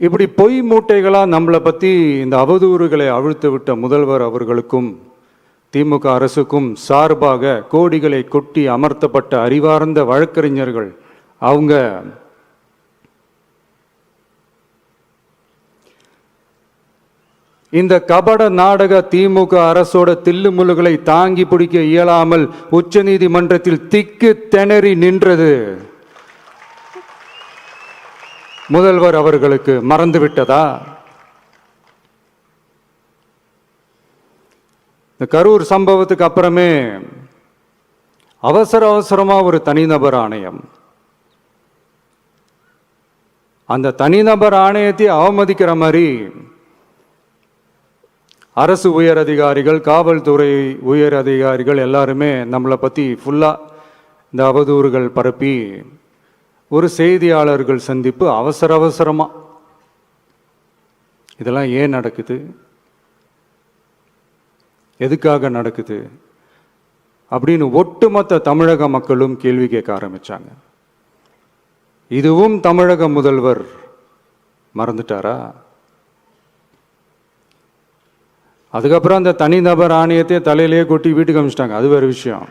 இப்படி பொய் மூட்டைகளாக நம்மளை பற்றி இந்த அவதூறுகளை அவிழ்த்து விட்ட முதல்வர் அவர்களுக்கும் திமுக அரசுக்கும் சார்பாக கோடிகளை கொட்டி அமர்த்தப்பட்ட அறிவார்ந்த வழக்கறிஞர்கள் அவங்க இந்த கபட நாடக திமுக அரசோட தில்லுமுல்லுகளை தாங்கி பிடிக்க இயலாமல் உச்ச நீதிமன்றத்தில் திக்கு திணறி நின்றது முதல்வர் அவர்களுக்கு மறந்துவிட்டதா? இந்த கரூர் சம்பவத்துக்கு அப்புறமே அவசரமா ஒரு தனிநபர் ஆணையம், அந்த தனிநபர் ஆணையத்தை அவமதிக்கிற மாதிரி அரசு உயர் அதிகாரிகள், காவல்துறை உயர் அதிகாரிகள் எல்லாருமே நம்மளை பற்றி ஃபுல்லாக இந்த அவதூறுகள் பரப்பி ஒரு செய்தியாளர்கள் சந்திப்பு அவசரமாக. இதெல்லாம் ஏன் நடக்குது? எதுக்காக நடக்குது அப்படின்னு ஒட்டுமொத்த தமிழக மக்களும் கேள்வி கேட்க ஆரம்பிச்சாங்க. இதுவும் தமிழக முதல்வர் மறந்துட்டாரா? அதுக்கப்புறம் அந்த தனிநபர் ஆணையத்தை தலையிலேயே கொட்டி வீட்டுக்கு அனுப்பிச்சிட்டாங்க. அது வேறு விஷயம்.